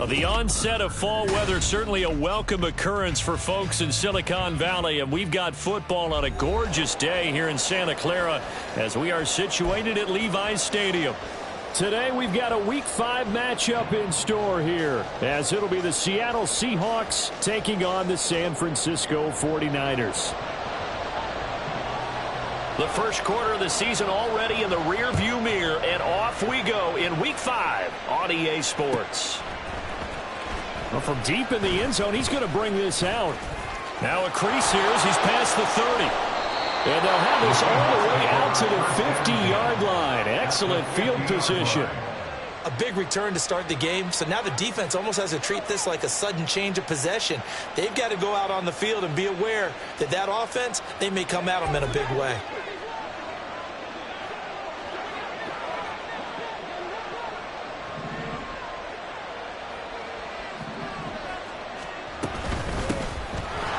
The onset of fall weather, certainly a welcome occurrence for folks in Silicon Valley, and we've got football on a gorgeous day here in Santa Clara as we are situated at Levi's Stadium. Today we've got a Week 5 matchup in store here, as it'll be the Seattle Seahawks taking on the San Francisco 49ers. The first quarter of the season already in the rearview mirror, and off we go in Week 5 on EA Sports. Well, from deep in the end zone, he's going to bring this out. Now a crease here as he's past the 30. And they'll have this all the way out to the 50-yard line. Excellent field position. A big return to start the game, so now the defense almost has to treat this like a sudden change of possession. They've got to go out on the field and be aware that that offense, they may come at them in a big way.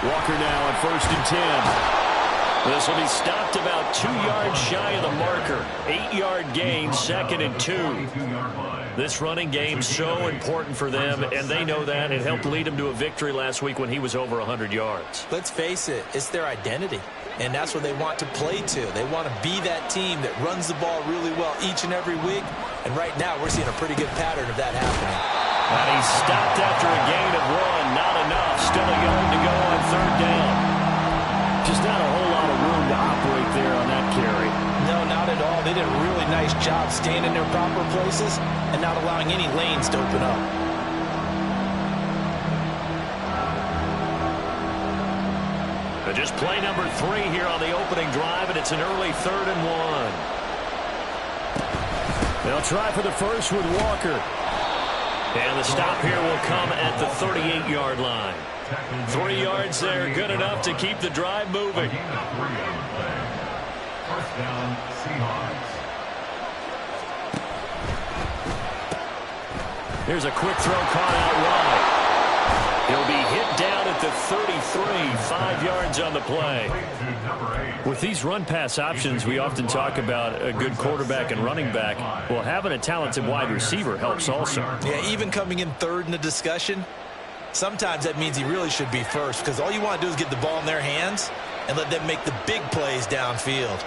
Walker now on 1st and 10. This will be stopped about 2 yards shy of the marker. 8-yard gain, 2nd and 2. This running game so important for them, and they know that. It helped lead them to a victory last week when he was over 100 yards. Let's face it, it's their identity, and that's what they want to play to. They want to be that team that runs the ball really well each and every week, and right now we're seeing a pretty good pattern of that happening. And he's stopped after a gain of 1. Not enough. Still a yard to go on 3rd down. Just not a whole lot of room to operate there on that carry. No, not at all. They did a really nice job staying in their proper places and not allowing any lanes to open up. But just play number 3 here on the opening drive, and it's an early 3rd and 1. They'll try for the first with Walker. And the stop here will come at the 38-yard line. 3 yards there, good enough to keep the drive moving. First down, Seahawks. Here's a quick throw caught out wide. He'll be hit down at the 33, 5 yards on the play. With these run-pass options, we often talk about a good quarterback and running back. Well, having a talented wide receiver helps also. Yeah, even coming in 3rd in the discussion, sometimes that means he really should be first, because all you want to do is get the ball in their hands and let them make the big plays downfield.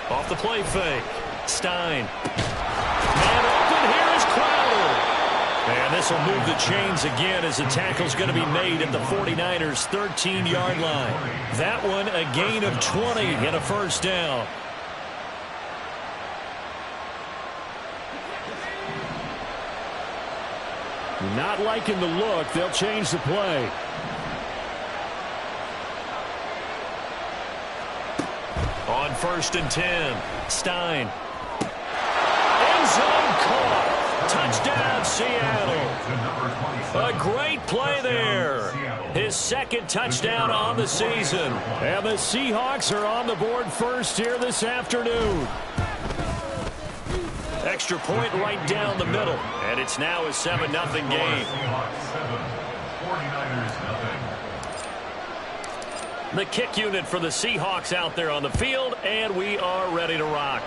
Off the play fake. Stein. Man open, here is Crowder. And this will move the chains again as the tackle's going to be made at the 49ers' 13-yard line. That one a gain of 20 and a first down. Not liking the look. They'll change the play. On 1st and 10, Stein. End zone caught. Touchdown, Seattle. A great play there. His 2nd touchdown on the season. And the Seahawks are on the board first here this afternoon. Extra point right down the middle. And it's now a 7-0 game. The kick unit for the Seahawks out there on the field, and we are ready to rock.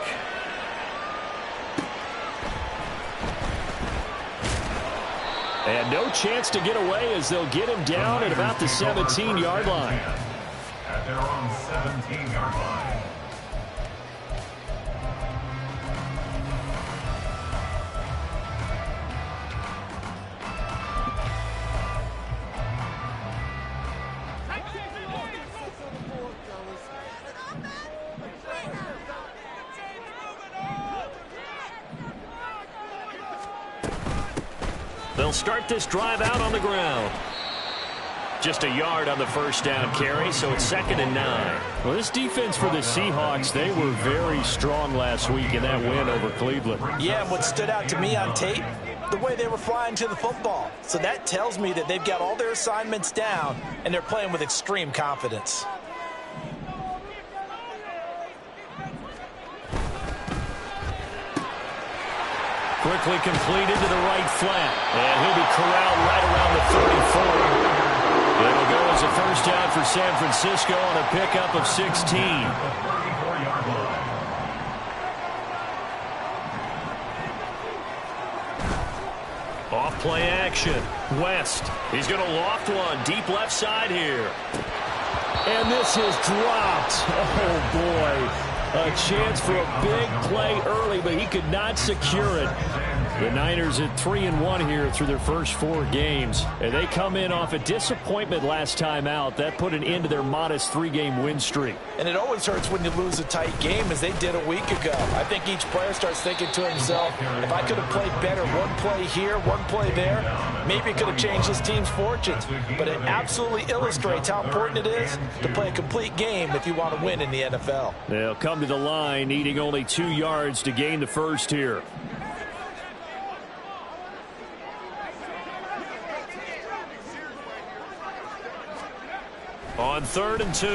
And no chance to get away as they'll get him down at about the 17-yard line. At their own 17-yard line. They'll start this drive out on the ground. Just a yard on the first down carry, so it's 2nd and 9. Well, this defense for the Seahawks, they were very strong last week in that win over Cleveland. Yeah, and what stood out to me on tape, the way they were flying to the football. So that tells me that they've got all their assignments down, and they're playing with extreme confidence. Quickly completed to the right flat. And he'll be corralled right around the 34. It'll go as a first down for San Francisco on a pickup of 16. Off play action. West. He's going to loft one. Deep left side here. And this is dropped. Oh, boy. A chance for a big play early, but he could not secure it. The Niners at 3-1 here through their first 4 games. And they come in off a disappointment last time out. That put an end to their modest 3-game win streak. And it always hurts when you lose a tight game, as they did a week ago. I think each player starts thinking to himself, if I could have played better, one play here, one play there, maybe it could have changed this team's fortunes. But it absolutely illustrates how important it is to play a complete game if you want to win in the NFL. They'll come to the line needing only 2 yards to gain the first here. On 3rd and 2,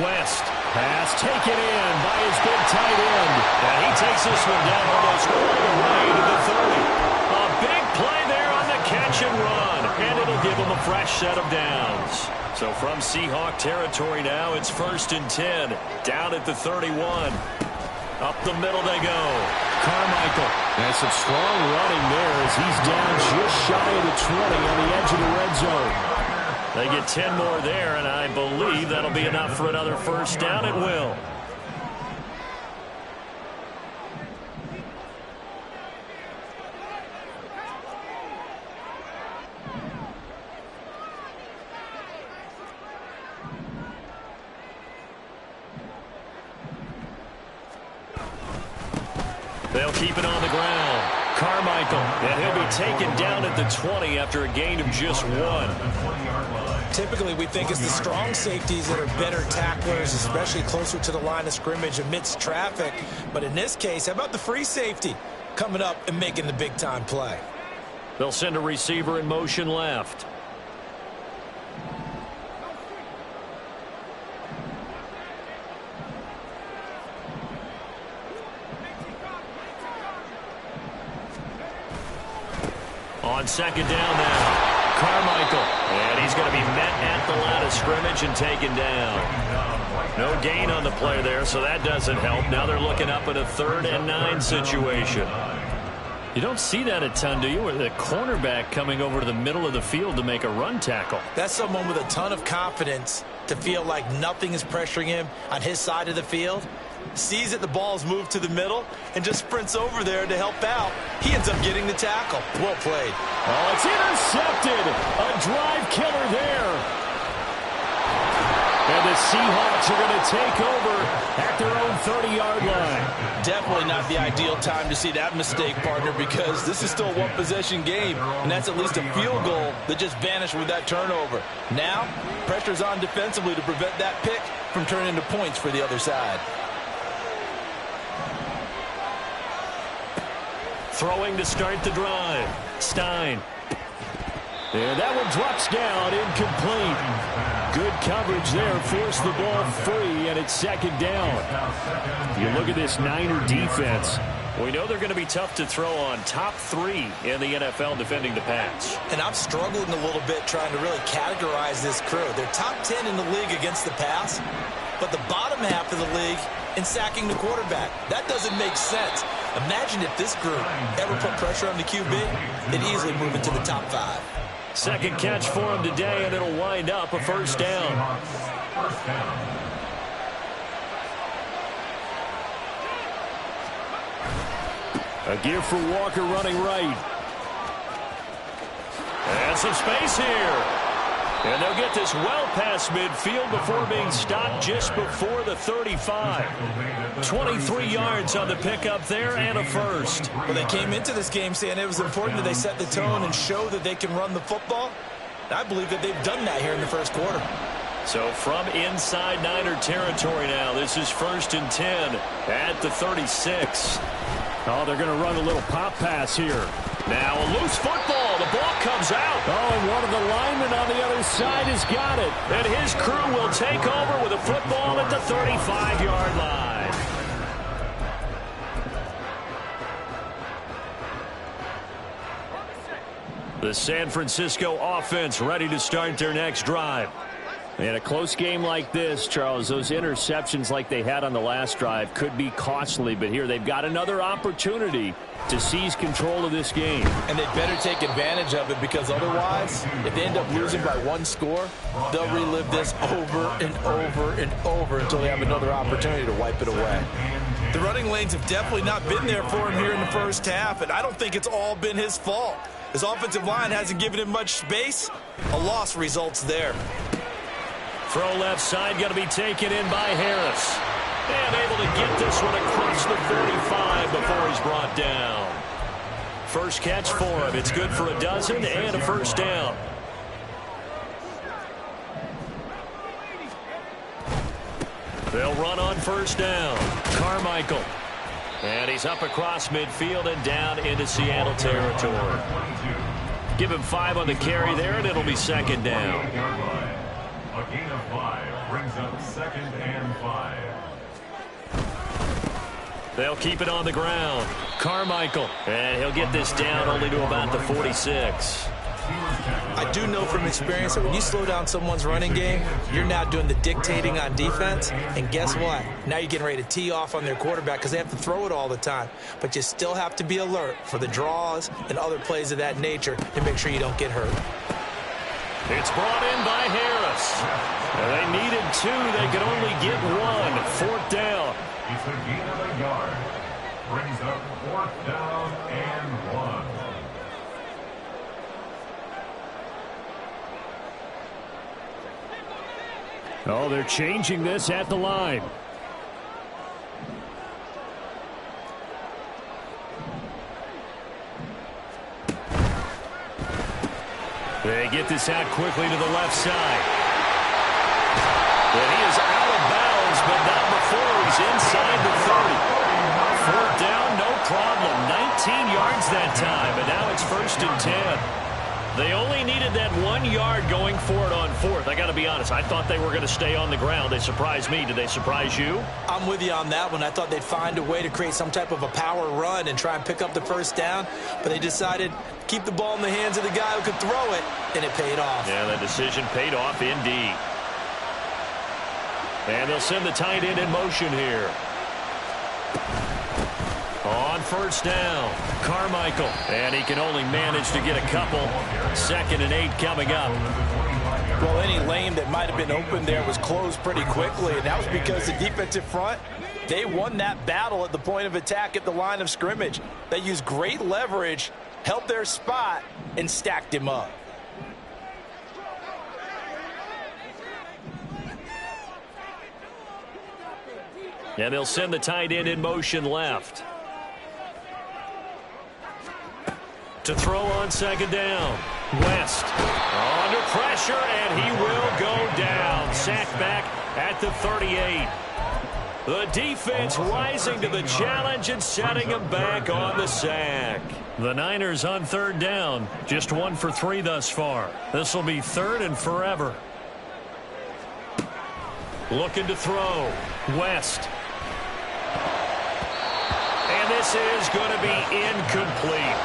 West. Pass taken in by his big tight end. And he takes this one down almost all the way to the 30. A big play there on the catch and run. And it'll give him a fresh set of downs. So from Seahawk territory now, it's 1st and 10. Down at the 31. Up the middle they go. Carmichael. And some strong running there as he's down just shy of the 20 on the edge of the red zone. They get 10 more there, and I believe that'll be enough for another first down. It will. They'll keep it on the ground. Carmichael, and he'll be taken down at the 20 after a gain of just 1. Typically, we think it's the strong safeties that are better tacklers, especially closer to the line of scrimmage amidst traffic. But in this case, how about the free safety coming up and making the big-time play? They'll send a receiver in motion left. On 2nd down now. Carmichael. And he's going to be met at the line of scrimmage and taken down. No gain on the play there, so that doesn't help. Now they're looking up at a 3rd and 9 situation. You don't see that a ton, do you? With a cornerback coming over to the middle of the field to make a run tackle. That's someone with a ton of confidence to feel like nothing is pressuring him on his side of the field. Sees that the ball's moved to the middle and just sprints over there to help out. He ends up getting the tackle. Well played. Oh, it's intercepted. A drive killer there. And the Seahawks are going to take over at their own 30-yard line. Definitely not the ideal time to see that mistake, partner, because this is still a one-possession game, and that's at least a field goal that just vanished with that turnover. Now, pressure's on defensively to prevent that pick from turning into points for the other side. Throwing to start the drive. Stein. And that one drops down, incomplete. Good coverage there, forced the ball free, and it's 2nd down. You look at this Niner defense. We know they're going to be tough to throw on. Top 3 in the NFL defending the pass. And I'm struggling a little bit trying to really categorize this crew. They're top 10 in the league against the pass, but the bottom half of the league in sacking the quarterback. That doesn't make sense. Imagine if this group ever put pressure on the QB, they'd easily move into the top 5. Second catch for him today, and it'll wind up a first down. A give for Walker running right. And some space here. And they'll get this well past midfield before being stopped just before the 35. 23 yards on the pickup there and a first. Well, they came into this game saying it was important that they set the tone and show that they can run the football. I believe that they've done that here in the first quarter. So from inside Niner territory now, this is 1st and 10 at the 36. Oh, they're going to run a little pop pass here. Now a loose football. The ball comes out. Oh, and one of the linemen on the other side has got it. And his crew will take over with a football at the 35-yard line. The San Francisco offense ready to start their next drive. In a close game like this, Charles, those interceptions like they had on the last drive could be costly, but here they've got another opportunity to seize control of this game. And they better take advantage of it, because otherwise, if they end up losing by one score, they'll relive this over and over and over until they have another opportunity to wipe it away. The running lanes have definitely not been there for him here in the first half, and I don't think it's all been his fault. His offensive line hasn't given him much space. A loss results there. Throw left side, going to be taken in by Harris. And able to get this one across the 45 before he's brought down. First catch for him. It's good for a dozen and a first down. They'll run on first down. Carmichael. And he's up across midfield and down into Seattle territory. Give him 5 on the carry there, and it'll be second down. A gain of 5 brings up second and 5. They'll keep it on the ground. Carmichael. And he'll get this down only to about the 46. I do know from experience that when you slow down someone's running game, you're now doing the dictating on defense. And guess what? Now you're getting ready to tee off on their quarterback because they have to throw it all the time. But you still have to be alert for the draws and other plays of that nature to make sure you don't get hurt. It's brought in by Harris. And they needed 2. They could only get 1. Fourth down. It's a gain of a yard. Brings up fourth down and 1. Oh, they're changing this at the line. They get this out quickly to the left side. And he is out of bounds, but not before he's inside the 30. Fourth down, no problem. 19 yards that time, and now it's first and 10. They only needed that 1 yard going for it on fourth. I got to be honest, I thought they were going to stay on the ground. They surprised me. Did they surprise you? I'm with you on that one. I thought they'd find a way to create some type of a power run and try and pick up the first down, but they decided to keep the ball in the hands of the guy who could throw it, and it paid off. Yeah, that decision paid off indeed. And they'll send the tight end in motion here. On first down, Carmichael. And he can only manage to get a couple. Second and 8 coming up. Well, any lane that might have been open there was closed pretty quickly, and that was because the defensive front, they won that battle at the point of attack at the line of scrimmage. They used great leverage, held their spot, and stacked him up. And they'll send the tight end in motion left. To throw on second down. West under pressure, and he will go down. Sacked back at the 38. The defense rising to the challenge and setting him back on the sack. The Niners on third down. Just 1 for 3 thus far. This will be third and forever. Looking to throw. West. And this is going to be incomplete.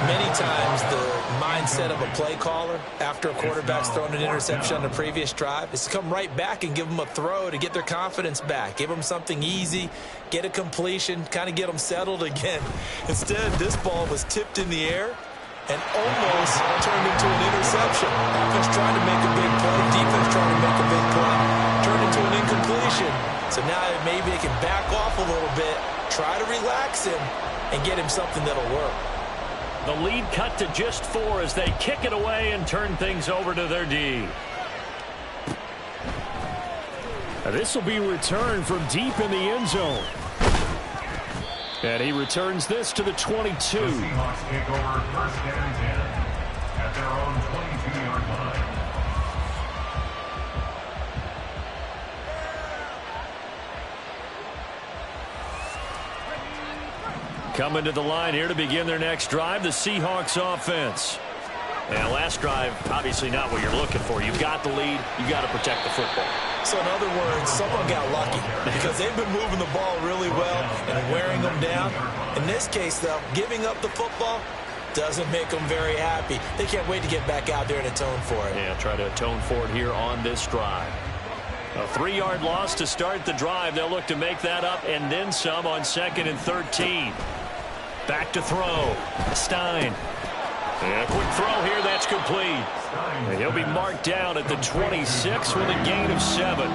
Many times the mindset of a play caller after a quarterback's thrown an interception on the previous drive is to come right back and give them a throw to get their confidence back. Give them something easy, get a completion, kind of get them settled again. Instead, this ball was tipped in the air and almost turned into an interception. Offense trying to make a big play, defense trying to make a big play, turned into an incompletion. So now maybe they can back off a little bit, try to relax him, and get him something that'll work. The lead cut to just 4 as they kick it away and turn things over to their D. This will be returned from deep in the end zone. And he returns this to the 22. The Seahawks take over first and 10 at their own 22-yard line. Coming to the line here to begin their next drive, the Seahawks offense. And last drive, obviously not what you're looking for. You've got the lead. You've got to protect the football. So in other words, someone got lucky because they've been moving the ball really well and wearing them down. In this case, though, giving up the football, Doesn't make them very happy. They can't wait to get back out there and atone for it. Yeah, try to atone for it here on this drive. A 3-yard loss to start the drive. They'll look to make that up and then some on 2nd and 13. Back to throw. Stein. And a quick throw here. That's complete. And he'll be marked down at the 26 with a gain of 7.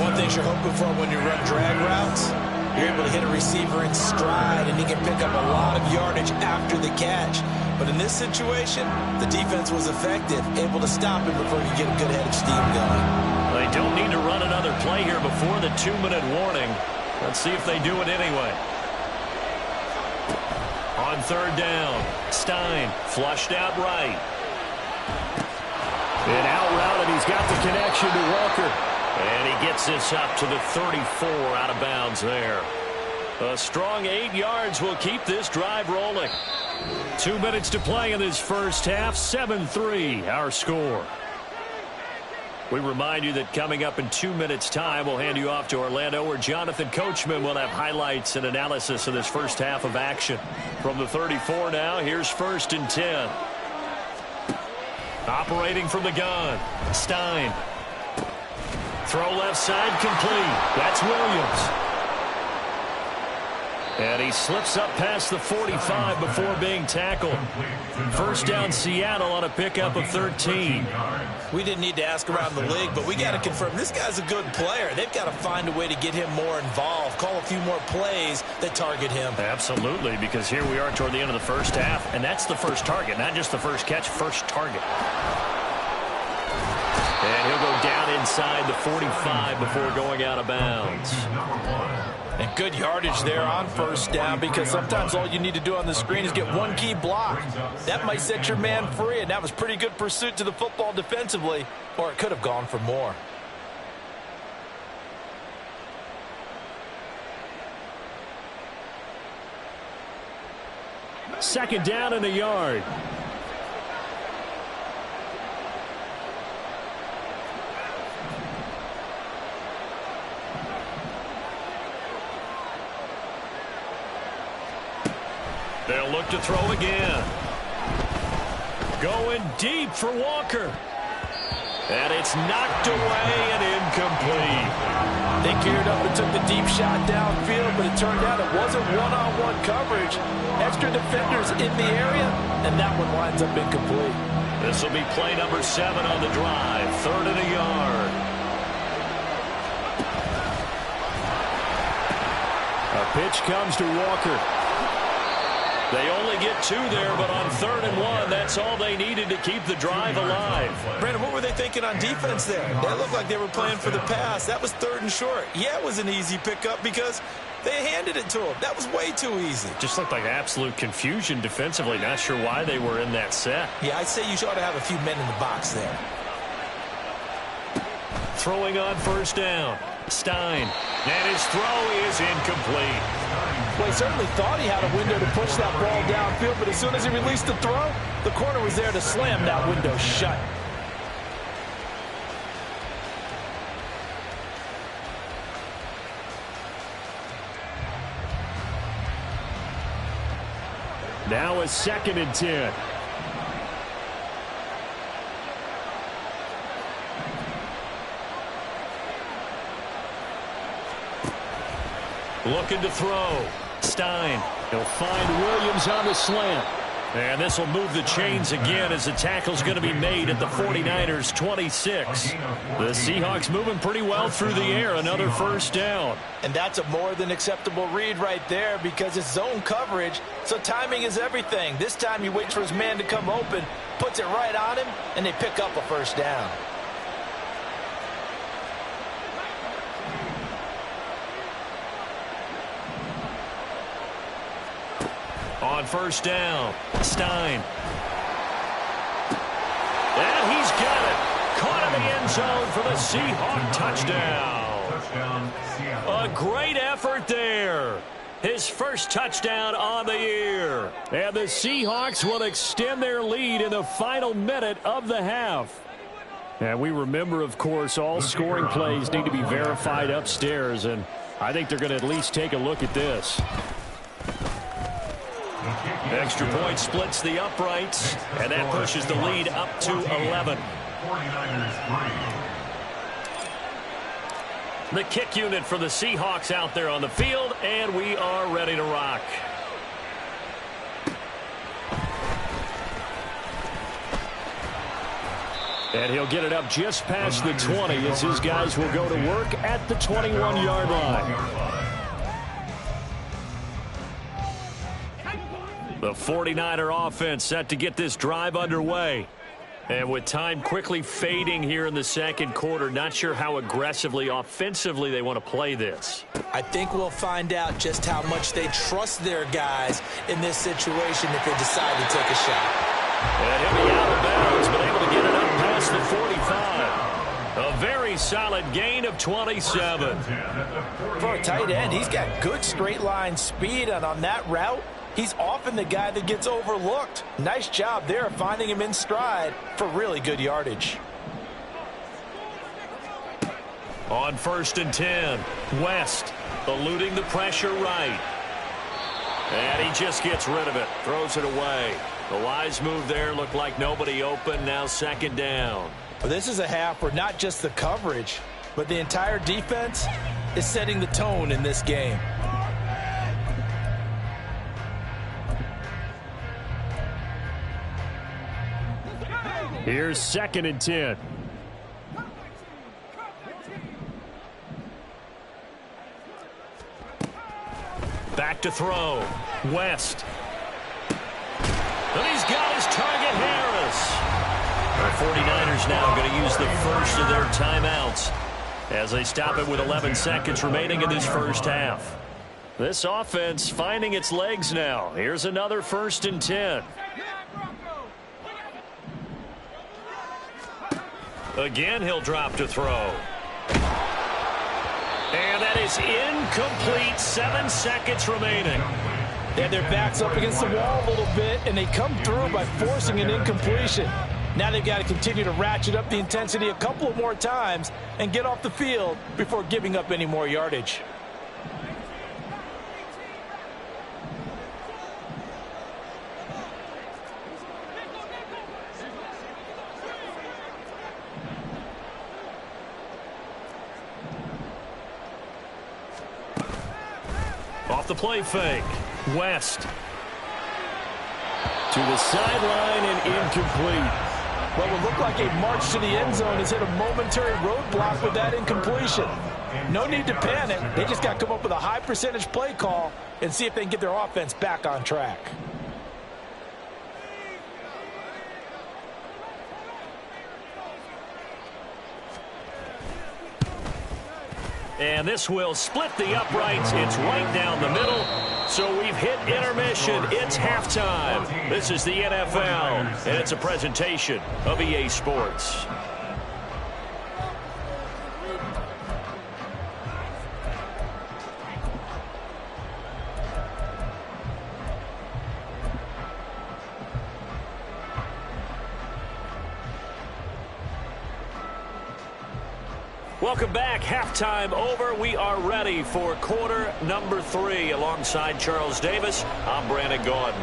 One thing you're hoping for when you run drag routes, you're able to hit a receiver in stride, and he can pick up a lot of yardage after the catch. But in this situation, the defense was effective, able to stop him before he could get a good head of steam going. They don't need to run another play here before the 2-minute warning. Let's see if they do it anyway. On 3rd down, Stein flushed out right. And out route, and he's got the connection to Walker. And he gets this up to the 34 out of bounds there. A strong 8 yards will keep this drive rolling. 2 minutes to play in this first half. 7-3 our score. We remind you that coming up in 2 minutes' time, we'll hand you off to Orlando, where Jonathan Coachman will have highlights and analysis of this first half of action. From the 34 now, here's 1st and 10. Operating from the gun, Stein. Throw left side, complete. That's Williams. And he slips up past the 45 before being tackled. First down, Seattle on a pickup of 13. We didn't need to ask around the league, but we got to confirm this guy's a good player. They've got to find a way to get him more involved, call a few more plays that target him. Absolutely, because here we are toward the end of the first half, and that's the first target, not just the first catch, first target. And he'll go down inside the 45 before going out of bounds. And good yardage there on first down, because sometimes all you need to do on the screen is get one key block. That might set your man free, and that was pretty good pursuit to the football defensively, or it could have gone for more. Second down and a yard. They'll look to throw again. Going deep for Walker. And it's knocked away and incomplete. They geared up and took the deep shot downfield, but it turned out it wasn't one-on-one coverage. Extra defenders in the area, and that one winds up incomplete. This will be play number 7 on the drive. 3rd and a yard. A pitch comes to Walker. They only get 2 there, but on 3rd and 1, that's all they needed to keep the drive alive. Brandon, what were they thinking on defense there? They looked like they were playing for the pass. That was 3rd and short. Yeah, it was an easy pickup because they handed it to him. That was way too easy. Just looked like absolute confusion defensively. Not sure why they were in that set. Yeah, I'd say you ought to have a few men in the box there. Throwing on first down. Stein. And his throw is incomplete. Well, he certainly thought he had a window to push that ball downfield, but as soon as he released the throw, the corner was there to slam that window shut. Now a 2nd and 10. Looking to throw. Stein. He'll find Williams on the slant. And this will move the chains again as the tackle's going to be made at the 49ers 26. The Seahawks moving pretty well through the air. Another first down. And that's a more than acceptable read right there because it's zone coverage, so timing is everything. This time he waits for his man to come open, puts it right on him, and they pick up a first down. On first down, Stein. And he's got it. Caught in the end zone for the Seahawk touchdown. A great effort there. His first touchdown on the year. And the Seahawks will extend their lead in the final minute of the half. And we remember, of course, all scoring plays need to be verified upstairs. And I think they're going to at least take a look at this. Extra point splits the uprights, and that pushes the lead up to 11. 49ers 3. The kick unit for the Seahawks out there on the field, and we are ready to rock. And he'll get it up just past the 20 as his guys will go to work at the 21-yard line. The 49er offense set to get this drive underway. And with time quickly fading here in the second quarter, not sure how aggressively, offensively they want to play this. I think we'll find out just how much they trust their guys in this situation if they decide to take a shot. And he'll be out of bounds, but able to get it up past the 45. A very solid gain of 27. For a tight end, he's got good straight line speed, and on that route, he's often the guy that gets overlooked. Nice job there finding him in stride for really good yardage. On 1st and 10, West eluding the pressure right. And he just gets rid of it, throws it away. The wise move there, looked like nobody open, now 2nd down. Well, this is a half where not just the coverage, but the entire defense is setting the tone in this game. Here's 2nd and 10. Back to throw. West. And he's got his target, Harris. The 49ers now going to use the first of their timeouts as they stop it with 11 seconds remaining in this first half. This offense finding its legs now. Here's another 1st and 10. Again, he'll drop to throw. And that is incomplete. 7 seconds remaining. They had their backs up against the wall a little bit, and they come through by forcing an incompletion. Now they've got to continue to ratchet up the intensity a couple of more times and get off the field before giving up any more yardage. Off the play fake. West. To the sideline and incomplete. What would look like a march to the end zone has hit a momentary roadblock with that incompletion. No need to panic. They just got to come up with a high percentage play call and see if they can get their offense back on track. And this will split the uprights. It's right down the middle. So we've hit intermission. It's halftime. This is the NFL, and it's a presentation of EA Sports. Welcome back. Halftime over. We are ready for quarter number 3. Alongside Charles Davis, I'm Brandon Gordon.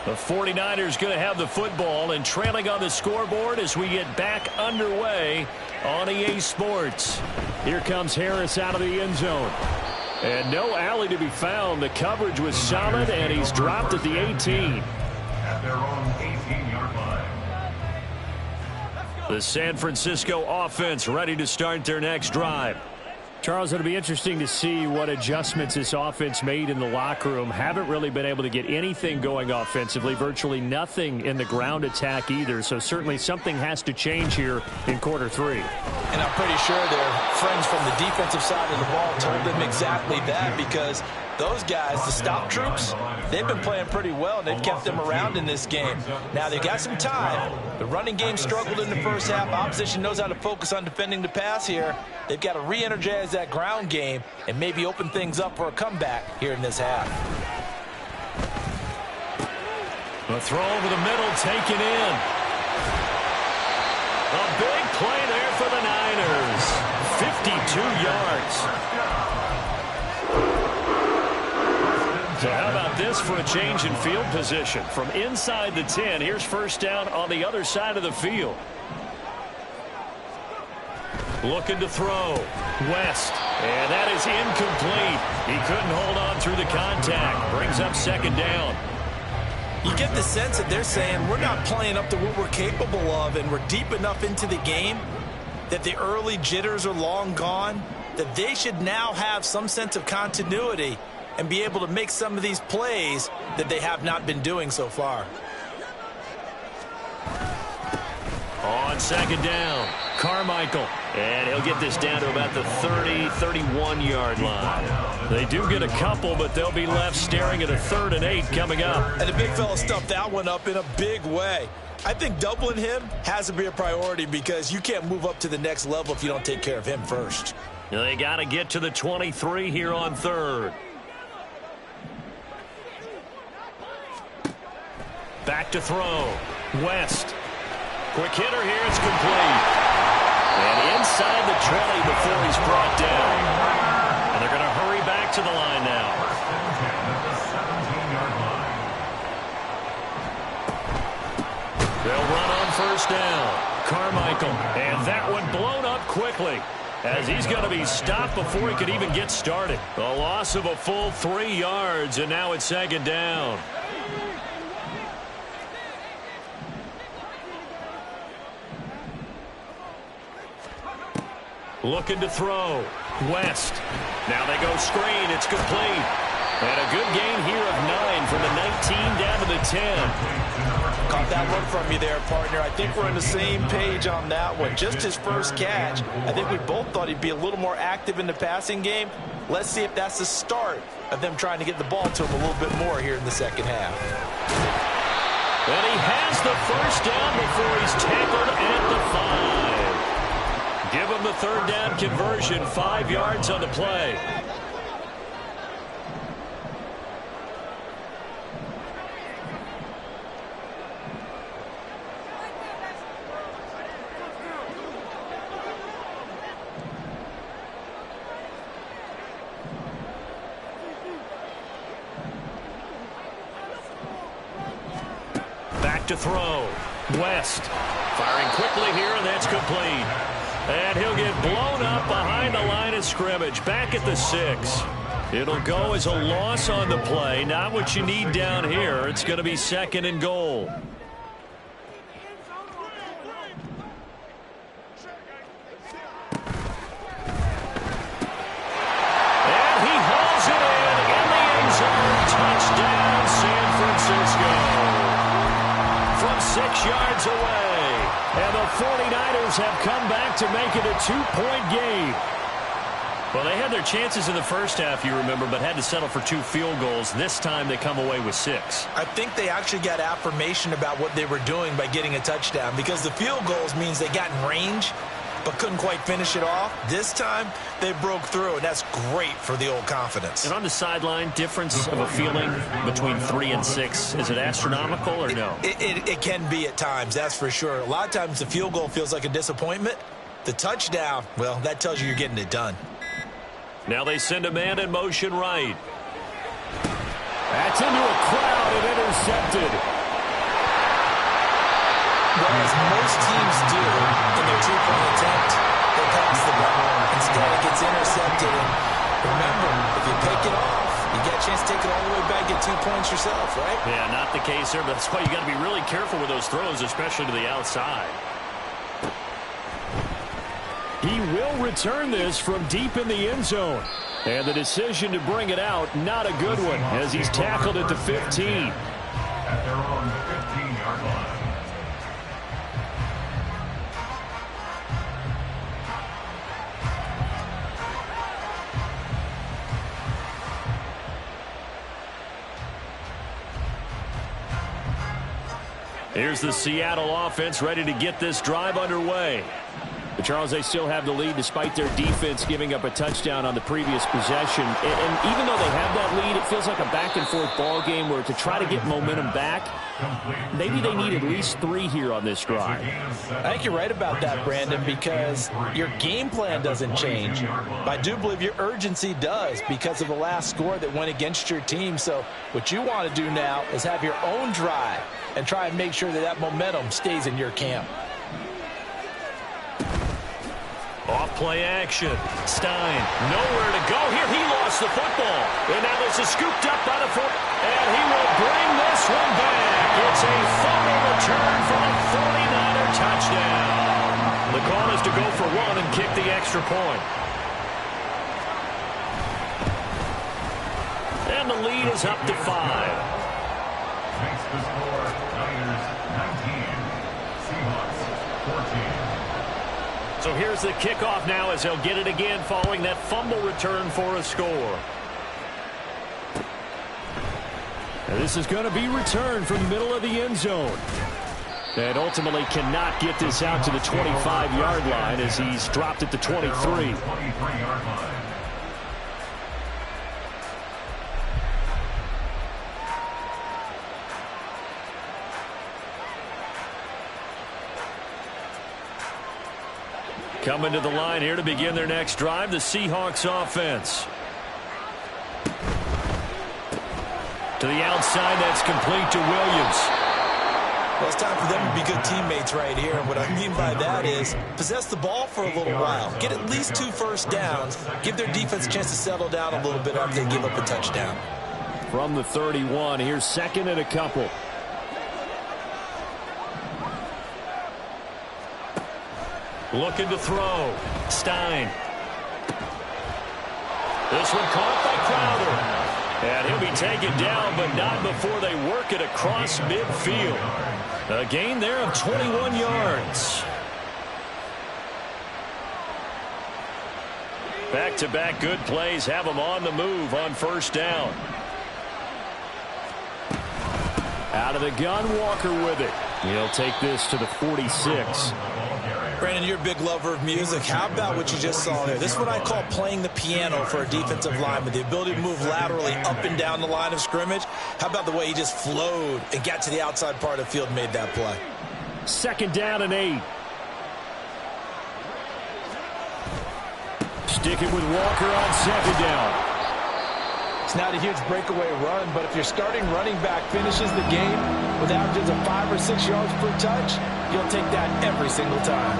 The 49ers going to have the football and trailing on the scoreboard as we get back underway on EA Sports. Here comes Harris out of the end zone. And no alley to be found. The coverage was solid, and he's dropped at the 18. At their own 18-yard line. The San Francisco offense ready to start their next drive. Charles, it'll be interesting to see what adjustments this offense made in the locker room. Haven't really been able to get anything going offensively, virtually nothing in the ground attack either. So certainly something has to change here in quarter 3. And I'm pretty sure their friends from the defensive side of the ball told them exactly that, because those guys, the stop troops, they've been playing pretty well, and they've kept them around in this game. Now, they've got some time. The running game struggled in the first half. Opposition knows how to focus on defending the pass here. They've got to re-energize that ground game and maybe open things up for a comeback here in this half. A throw over the middle, taken in. A big play there for the Niners. 52 yards. So how about this for a change in field position? From inside the 10, here's first down on the other side of the field. Looking to throw. West. And that is incomplete. He couldn't hold on through the contact. Brings up second down. You get the sense that they're saying we're not playing up to what we're capable of, and we're deep enough into the game that the early jitters are long gone, that they should now have some sense of continuity and be able to make some of these plays that they have not been doing so far. On second down, Carmichael. And he'll get this down to about the 30, 31-yard line. They do get a couple, but they'll be left staring at a 3rd and 8 coming up. And the big fella stuffed that one up in a big way. I think doubling him has to be a priority because you can't move up to the next level if you don't take care of him first. They got to get to the 23 here on 3rd. Back to throw. West. Quick hitter here. It's complete. And inside the 20 before he's brought down. And they're going to hurry back to the line now. They'll run on first down. Carmichael. And that one blown up quickly, as he's going to be stopped before he could even get started. A loss of a full 3 yards, and now it's second down. Looking to throw. West. Now they go screen. It's complete. And a good gain here of 9 from the 19 down to the 10. Caught that one from you there, partner. I think we're on the same page on that one. Just his first catch. I think we both thought he'd be a little more active in the passing game. Let's see if that's the start of them trying to get the ball to him a little bit more here in the second half. And he has the first down before he's tackled at the 5. Give him the 3rd down conversion, 5 yards on the play. Back to throw. West. Firing quickly here, and that's complete. And he'll get blown up behind the line of scrimmage, back at the 6. It'll go as a loss on the play. Not what you need down here. It's going to be 2nd and goal. And he hauls it in the end zone. Touchdown, San Francisco. From 6 yards away. And the 49ers have come back to make it a 2-point game. Well, they had their chances in the first half, you remember, but had to settle for 2 field goals. This time they come away with 6. I think they actually got affirmation about what they were doing by getting a touchdown, because the field goals means they got in range but couldn't quite finish it off. This time they broke through, and that's great for the old confidence. And on the sideline, difference of a feeling between 3 and 6, is it astronomical or no? It can be at times, that's for sure. A lot of times the field goal feels like a disappointment. The touchdown, well, that tells you you're getting it done. Now they send a man in motion right. That's into a crowd and intercepted. Well, as most teams do in their 2-point attempt, they pass the ball. Instead, it gets intercepted. And remember, if you pick it off, you get a chance to take it all the way back, get 2 points yourself, right? Yeah, not the case there, but that's why you got to be really careful with those throws, especially to the outside. He will return this from deep in the end zone. And the decision to bring it out, not a good one, as he's tackled at the 15. At their own 15-yard line. Here's the Seattle offense ready to get this drive underway. The Charles, they still have the lead despite their defense giving up a touchdown on the previous possession. And even though they have that lead, it feels like a back-and-forth ball game where to try to get momentum back, maybe they need at least 3 here on this drive. I think you're right about that, Brandon, because your game plan doesn't change. I do believe your urgency does because of the last score that went against your team. So what you want to do now is have your own drive and try and make sure that that momentum stays in your camp. Off play action. Stein, nowhere to go here. He lost the football. And now this is scooped up by the foot. And he will bring this one back. It's a fumble return for a 49er touchdown. The call is to go for 1 and kick the extra point. And the lead is up to 5. Makes the score Niners 19, Seahawks 14. So here's the kickoff now as they'll get it again following that fumble return for a score. And this is going to be returned from the middle of the end zone. And ultimately cannot get this out to the 25-yard line as he's dropped at the 23. 23-yard line. Coming to the line here to begin their next drive, the Seahawks offense. To the outside, that's complete to Williams. Well, it's time for them to be good teammates right here. And what I mean by that is possess the ball for a little while. Get at least 2 first downs. Give their defense a chance to settle down a little bit after they give up a touchdown. From the 31, here's 2nd and a couple. Looking to throw. Stein. This one caught by Crowder. And he'll be taken down, but not before they work it across midfield. A gain there of 21 yards. Back-to-back good plays have them on the move on first down. Out of the gun, Walker with it. He'll take this to the 46. Brandon, you're a big lover of music. How about what you just saw there? This is what I call playing the piano for a defensive lineman. The ability to move laterally up and down the line of scrimmage. How about the way he just flowed and got to the outside part of the field and made that play? 2nd down and 8. Sticking with Walker on 2nd down. It's not a huge breakaway run, but if your starting running back finishes the game with averages of 5 or 6 yards per touch, you'll take that every single time.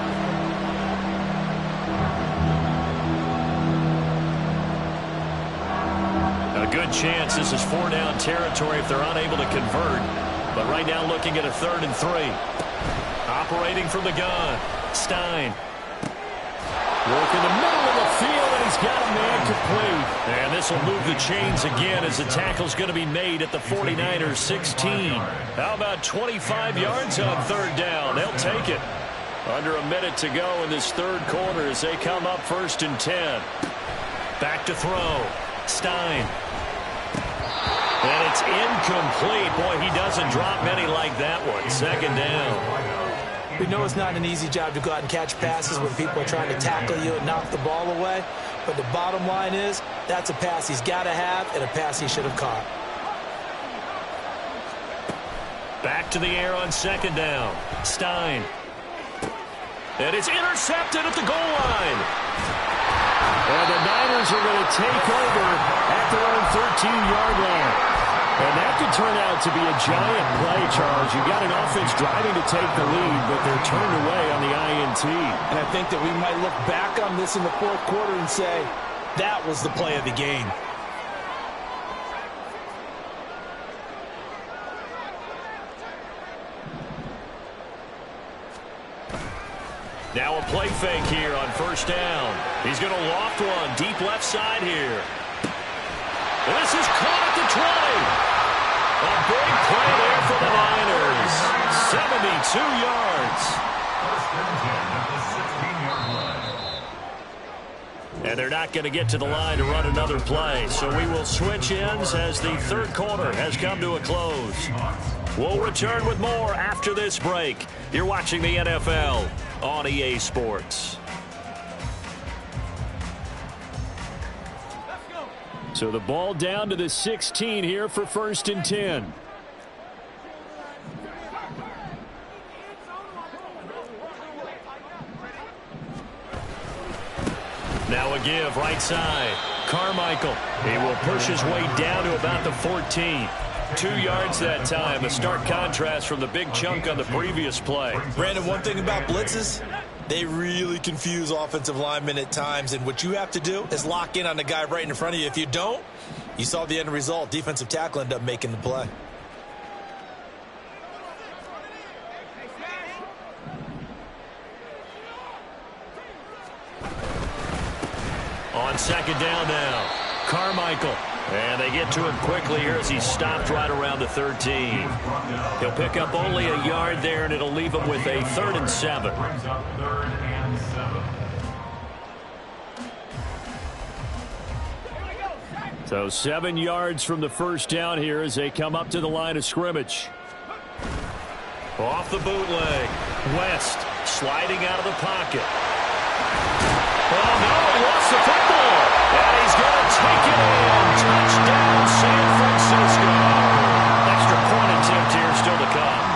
A good chance this is 4-down territory if they're unable to convert. But right now looking at a 3rd and 3. Operating from the gun. Stein. Working the middle of the field, and he's got a man complete. And this will move the chains again as the tackle's going to be made at the 49ers 16. How about 25 yards on 3rd down? They'll take it. Under a minute to go in this 3rd quarter as they come up 1st and 10. Back to throw. Stein. And it's incomplete. Boy, he doesn't drop many like that one. 2nd down. We know it's not an easy job to go out and catch passes when people are trying to tackle you and knock the ball away. But the bottom line is that's a pass he's got to have and a pass he should have caught. Back to the air on 2nd down. Stein. And it's intercepted at the goal line. And the Niners are going to take over at their own 13-yard line. And that could turn out to be a giant play, Charles. You've got an offense driving to take the lead, but they're turned away on the INT. And I think that we might look back on this in the 4th quarter and say, that was the play of the game. Now a play fake here on 1st down. He's going to loft one deep left side here. And this is caught at the 20. A big play there for the Niners. 72 yards. 1st and 10 at the 16-yard line. And they're not going to get to the line to run another play. So we will switch ends as the 3rd quarter has come to a close. We'll return with more after this break. You're watching the NFL on EA Sports. So the ball down to the 16 here for 1st and 10. Now a give right side. Carmichael. He will push his way down to about the 14. 2 yards that time. A stark contrast from the big chunk on the previous play. Brandon, one thing about blitzes, they really confuse offensive linemen at times, and what you have to do is lock in on the guy right in front of you. If you don't, you saw the end result. Defensive tackle ended up making the play. On 2nd down now, Carmichael. And they get to him quickly here as he stopped right around the 13. He'll pick up only a yard there, and it'll leave him with a 3rd and 7. So 7 yards from the 1st down here as they come up to the line of scrimmage. Off the bootleg. West sliding out of the pocket. Oh, no, he lost the football. And he's going to take it in. Touchdown, San Francisco. Extra point attempt here still to come.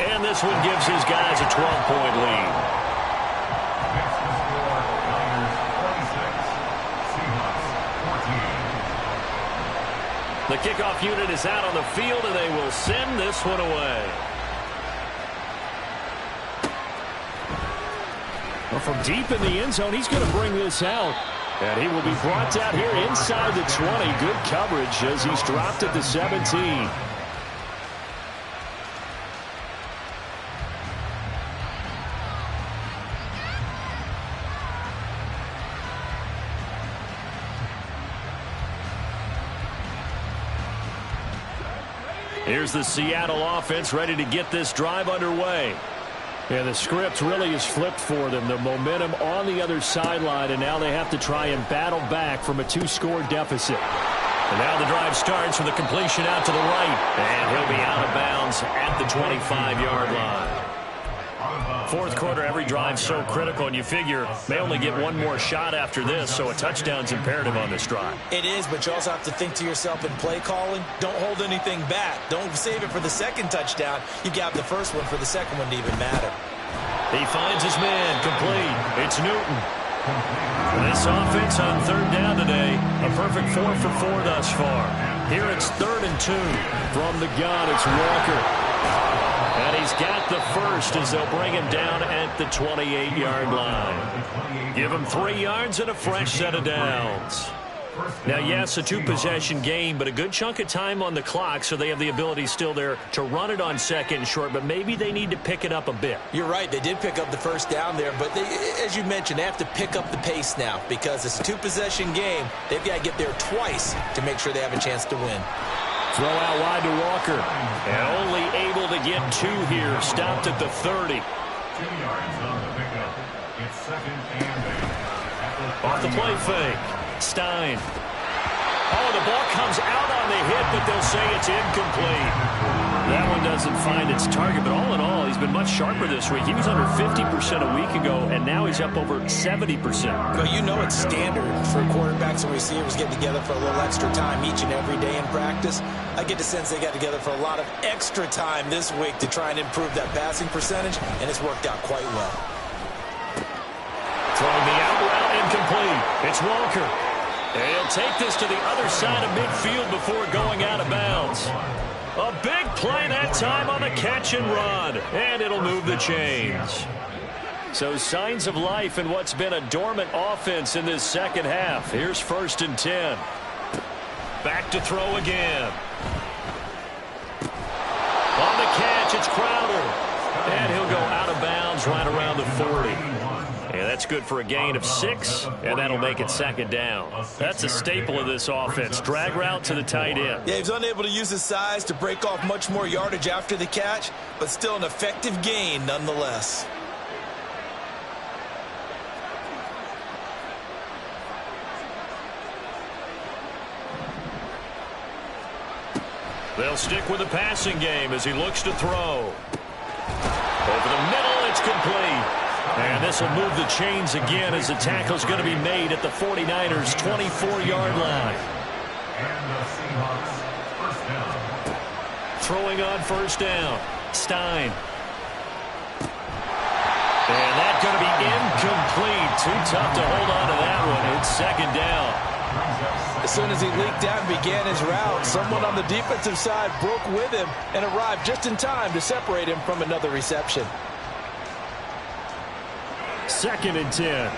And this one gives his guys a 12-point lead. The kickoff unit is out on the field, and they will send this one away. Well, from deep in the end zone, he's going to bring this out. And he will be brought out here inside the 20. Good coverage as he's dropped at the 17. Here's the Seattle offense ready to get this drive underway. And the script really is flipped for them. The momentum on the other sideline, and now they have to try and battle back from a 2-score deficit. And now the drive starts with a completion out to the right. And he'll be out of bounds at the 25-yard line. 4th quarter, every drive so critical, and you figure they only get one more shot after this, so a touchdown's imperative on this drive. It is, but you also have to think to yourself in play calling, don't hold anything back. Don't save it for the 2nd touchdown. You got the 1st one for the 2nd one to even matter. He finds his man, complete. It's Newton. This offense on 3rd down today, a perfect 4 for 4 thus far. Here it's 3rd and 2. From the gun, it's Walker. And he's got the 1st as they'll bring him down at the 28-yard line. Give him 3 yards and a fresh set of downs. Now, yes, a 2-possession game, but a good chunk of time on the clock, so they have the ability still there to run it on 2nd and short, but maybe they need to pick it up a bit. You're right. They did pick up the 1st down there, but as you mentioned, they have to pick up the pace now because it's a 2-possession game. They've got to get there twice to make sure they have a chance to win. Throw out wide to Walker. And only able to get 2 here. Stopped at the 30. 2 yards on the pickup. It's 2nd and 8. Off the play fake. Stein. Oh, the ball comes out on the hit, but they'll say it's incomplete. That one doesn't find its target, but all in all, he's been much sharper this week. He was under 50% a week ago, and now he's up over 70%. Well, you know it's standard for quarterbacks and receivers getting together for a little extra time each and every day in practice. I get the sense they got together for a lot of extra time this week to try and improve that passing percentage, and it's worked out quite well. Throwing the out route incomplete. It's Walker. And he'll take this to the other side of midfield before going out of bounds. A big play that time on the catch and run. And it'll move the chains. So signs of life in what's been a dormant offense in this 2nd half. Here's 1st and 10. Back to throw again. On the catch, it's Crowder. And he'll go out of bounds right around the 40. And that's good for a gain of 6, and that'll make it 2nd down. That's a staple of this offense. Drag route to the tight end. Yeah, he's unable to use his size to break off much more yardage after the catch, but still an effective gain nonetheless. They'll stick with the passing game as he looks to throw. Over the middle, it's complete. And And this will move the chains again as the tackle's going to be made at the 49ers' 24-yard line. And the Seahawks first down. Throwing on first down. Stein. And that's going to be incomplete. Too tough to hold on to that one. It's second down. As soon as he leaked out and began his route, someone on the defensive side broke with him and arrived just in time to separate him from another reception. Second and 10.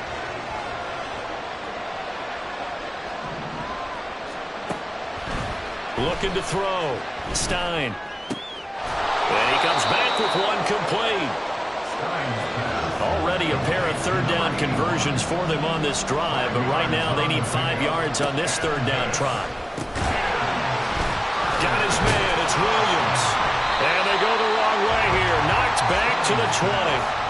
Looking to throw. Stein. And he comes back with one complete. Already a pair of third down conversions for them on this drive, but right now they need 5 yards on this third down try. Got his man, it's Williams. And they go the wrong way here. Knocked back to the 20.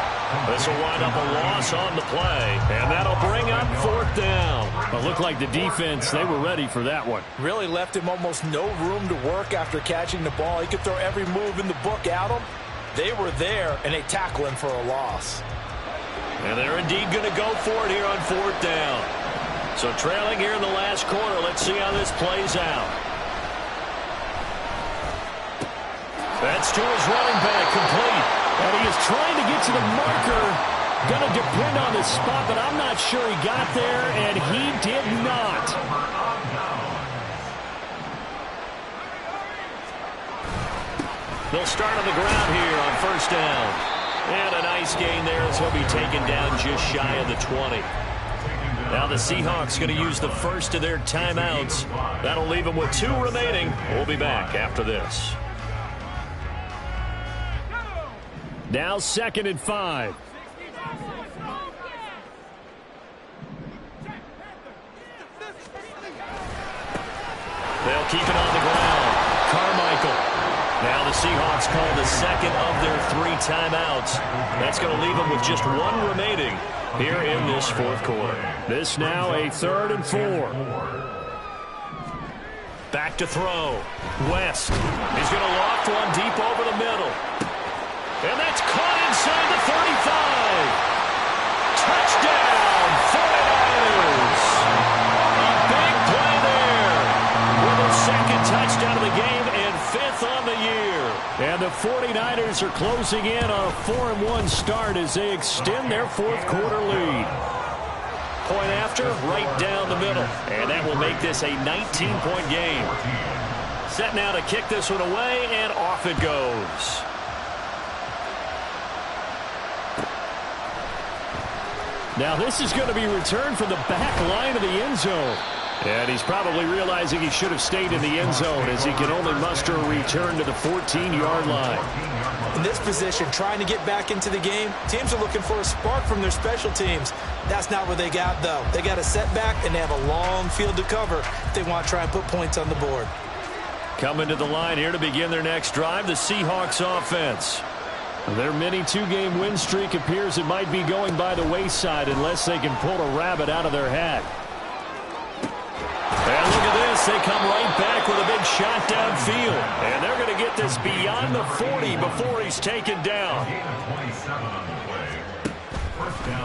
This will wind up a loss on the play, and that'll bring up fourth down. It looked like the defense, they were ready for that one. Really left him almost no room to work after catching the ball. He could throw every move in the book at him. They were there, and they tackle him for a loss. And they're indeed going to go for it here on fourth down. So trailing here in the last quarter, let's see how this plays out. That's to his running back, complete. And he is trying to get to the marker. Going to depend on the spot, but I'm not sure he got there, and he did not. They'll start on the ground here on first down. And a nice gain there as he'll be taken down just shy of the 20. Now the Seahawks going to use the first of their timeouts. That'll leave them with 2 remaining. We'll be back after this. Now second and 5. They'll keep it on the ground. Carmichael. Now the Seahawks call the second of their 3 timeouts. That's going to leave them with just 1 remaining here in this fourth quarter. This now a third and 4. Back to throw. West. He's going to loft one deep over the middle. And that's caught inside the 35. Touchdown, 49ers. A big play there with a second touchdown of the game and 5th on the year. And the 49ers are closing in on a 4-1 start as they extend their fourth quarter lead. Point after, right down the middle. And that will make this a 19-point game. Set now to kick this one away, and off it goes. Now this is going to be returned from the back line of the end zone. And he's probably realizing he should have stayed in the end zone as he can only muster a return to the 14-yard line. In this position, trying to get back into the game, teams are looking for a spark from their special teams. That's not what they got, though. They got a setback, and they have a long field to cover if they want to try and put points on the board. Coming to the line here to begin their next drive, the Seahawks offense. Their mini 2-game win streak appears it might be going by the wayside unless they can pull a rabbit out of their hat. And look at this. They come right back with a big shot downfield. And they're going to get this beyond the 40 before he's taken down.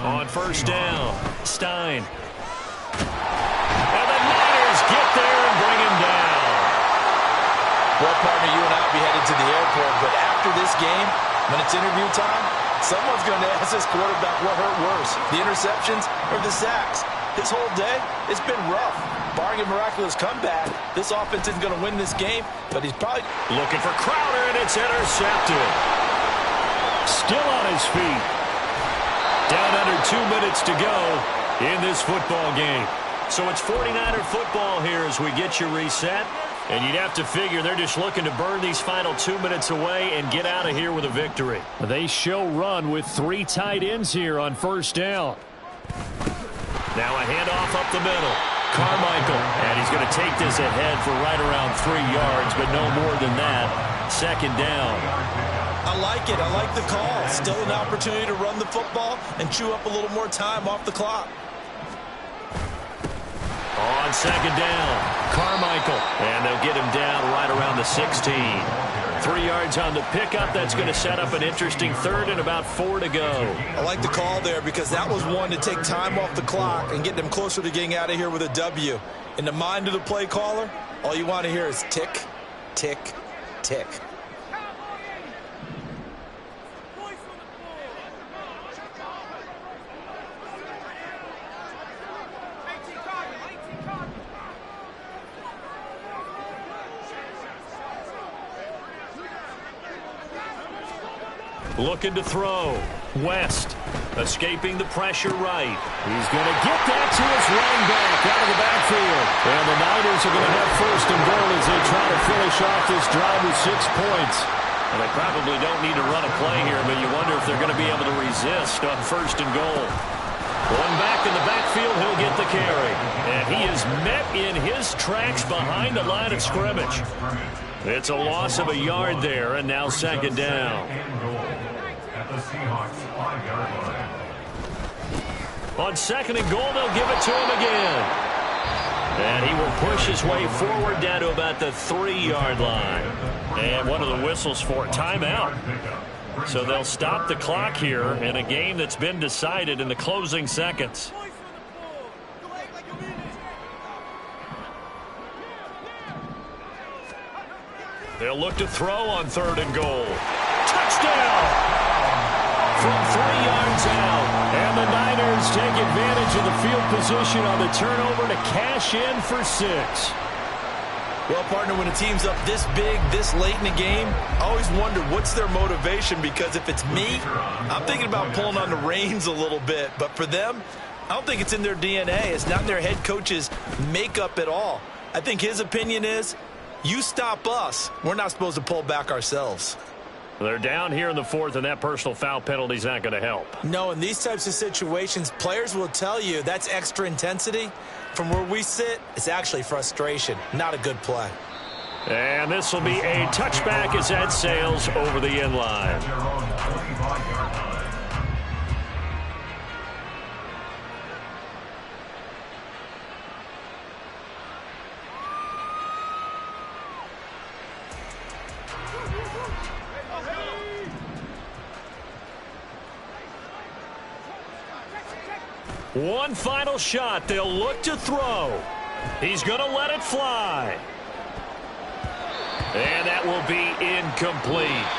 On first down, Stein. And the Niners get there and bring him down. Well, partner, you and I will be headed to the airport, but after this game, when it's interview time, someone's going to ask this quarterback what hurt worse, the interceptions or the sacks. His whole day, it's been rough. Barring a miraculous comeback, this offense isn't going to win this game, but he's probably looking for Crowder, and it's intercepted. Still on his feet. Down under 2 minutes to go in this football game. So it's 49er football here as we get you reset. And you'd have to figure they're just looking to burn these final 2 minutes away and get out of here with a victory. They show run with 3 tight ends here on first down. Now a handoff up the middle. Carmichael, and he's going to take this ahead for right around 3 yards, but no more than that. Second down. I like it. I like the call. Still an opportunity to run the football and chew up a little more time off the clock. On second down, Carmichael, and they'll get him down right around the 16. 3 yards on the pickup. That's going to set up an interesting third and about 4 to go. I like the call there because that was one to take time off the clock and get them closer to getting out of here with a W. In the mind of the play caller, all you want to hear is tick, tick, tick. Looking to throw. West escaping the pressure right. He's going to get that to his running back out of the backfield. And the Niners are going to have first and goal as they try to finish off this drive with 6 points. And they probably don't need to run a play here, but you wonder if they're going to be able to resist on first and goal. One back in the backfield, he'll get the carry. And he is met in his tracks behind the line of scrimmage. It's a loss of a yard there, and now second down. At the Seahawks 5-yard line. On second and goal, they'll give it to him again. And he will push his way forward down to about the 3-yard line. And what are the whistles for? Timeout. So they'll stop the clock here in a game that's been decided in the closing seconds. They'll look to throw on third and goal. Touchdown! From 3 yards out. And the Niners take advantage of the field position on the turnover to cash in for 6. Well, partner, when a team's up this big, this late in the game, I always wonder what's their motivation, because if it's me, I'm thinking about pulling on the reins a little bit. But for them, I don't think it's in their DNA. It's not in their head coach's makeup at all. I think his opinion is, you stop us, we're not supposed to pull back ourselves. They're down here in the 4th, and that personal foul penalty is not going to help. No, in these types of situations, players will tell you that's extra intensity. From where we sit, it's actually frustration, not a good play. And this will be a touchback as that sails over the end line. Their own 45-yard line. One final shot. They'll look to throw. He's going to let it fly. And that will be incomplete.